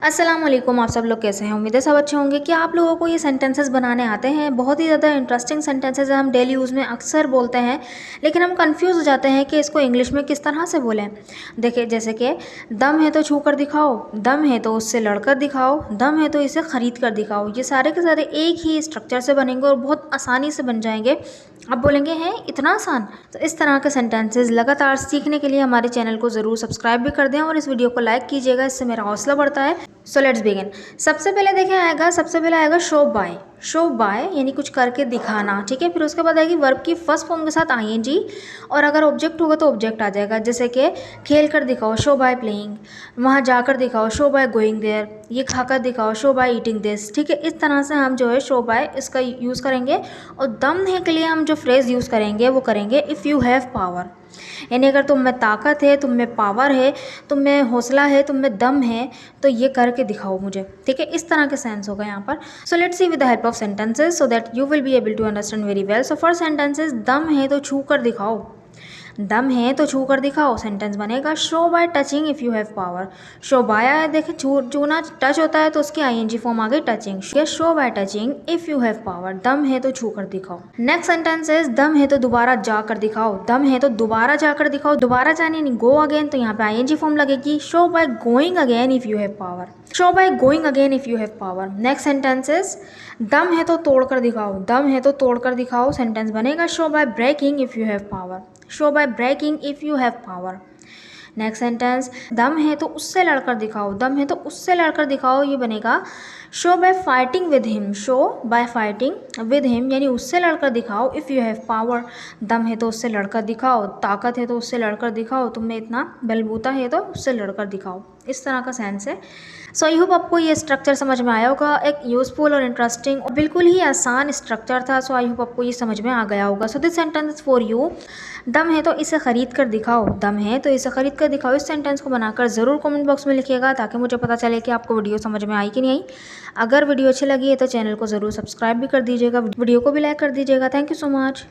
अस्सलाम वालेकुम। आप सब लोग कैसे हैं? उम्मीद है सब अच्छे होंगे। क्या आप लोगों को ये सेंटेंसेस बनाने आते हैं? बहुत ही ज़्यादा इंटरेस्टिंग सेंटेंसेस हैं, हम डेली यूज़ में अक्सर बोलते हैं, लेकिन हम कंफ्यूज हो जाते हैं कि इसको इंग्लिश में किस तरह से बोलें। देखिए, जैसे कि दम है तो छू कर दिखाओ, दम है तो उससे लड़कर दिखाओ, दम है तो इसे ख़रीद कर दिखाओ। ये सारे के सारे एक ही स्ट्रक्चर से बनेंगे और बहुत आसानी से बन जाएंगे। आप बोलेंगे हैं इतना आसान? तो इस तरह के सेंटेंसेस लगातार सीखने के लिए हमारे चैनल को ज़रूर सब्सक्राइब भी कर दें और इस वीडियो को लाइक कीजिएगा, इससे मेरा हौसला बढ़ता है। So let's begin. सबसे पहले आएगा शो बाय। शो बाय यानी कुछ करके दिखाना, ठीक है। फिर उसके बाद आएगी वर्ब की फर्स्ट फॉर्म के साथ आईएनजी, और अगर ऑब्जेक्ट होगा तो ऑब्जेक्ट आ जाएगा। जैसे कि खेल कर दिखाओ, शो बाय प्लेइंग। वहाँ जाकर दिखाओ, शो बाय गोइंग देयर। ये खाकर दिखाओ, शो बाय ईटिंग दिस, ठीक है। इस तरह से हम जो है शो बाय इसका यूज़ करेंगे। और दम है के लिए हम जो फ्रेज़ यूज़ करेंगे वो करेंगे इफ़ यू हैव पावर, यानी अगर तुम में ताकत है, तुम में पावर है, तुम में हौसला है, तुम में दम है, तो ये करके दिखाओ मुझे, ठीक है। इस तरह के सेंस होगा यहाँ पर। So let's see with the help of sentences so that you will be able to understand very well. So first sentences, दम है तो छू कर दिखाओ। दम है तो छू कर दिखाओ, सेंटेंस बनेगा show by touching if you have power. Show by आया, देखें छूना टच होता है तो उसकी आईएनजी फॉर्म आ गई touching. Show by touching if you have power, दम है तो छू कर दिखाओ। नेक्स्ट सेंटेंस इज दम है तो दोबारा जाकर दिखाओ। दम है तो दोबारा जाकर दिखाओ। दोबारा जाने नहीं, गो अगेन, तो यहाँ पे आईएनजी फॉर्म लगेगी। Show by going again if you have power. Show by going again if you have power. Next sentence is दम है तो तोड़कर दिखाओ। दम है तो तोड़कर दिखाओ, सेंटेंस बनेगा show by breaking if you have power. Show by breaking if you have power. Next sentence, दम है तो उससे लड़कर दिखाओ। दम है तो उससे लड़कर दिखाओ, ये बनेगा show bye fighting with him. Show by fighting with him यानी उससे लड़कर दिखाओ इफ़ यू हैव पावर। दम है तो उससे लड़कर दिखाओ, ताकत है तो उससे लड़कर दिखाओ, तुम में इतना बलबूता है तो उससे लड़कर दिखाओ। इस तरह का सेंस है। सो आई होप आपको ये स्ट्रक्चर समझ में आया होगा। एक यूज़फुल और इंटरेस्टिंग और बिल्कुल ही आसान स्ट्रक्चर था। सो आई होप आपको ये समझ में आ गया होगा। So this sentence for you, दम है तो इसे ख़रीद कर दिखाओ। दम है तो इसे ख़रीद कर दिखाओ। इस सेंटेंस को बनाकर ज़रूर कमेंट बॉक्स में लिखिएगा ताकि मुझे पता चले कि आपको वीडियो समझ में आई कि नहीं आई। अगर वीडियो अच्छी लगी है तो चैनल को ज़रूर सब्सक्राइब भी कर दीजिएगा, वीडियो को भी लाइक कर दीजिएगा। Thank you so much.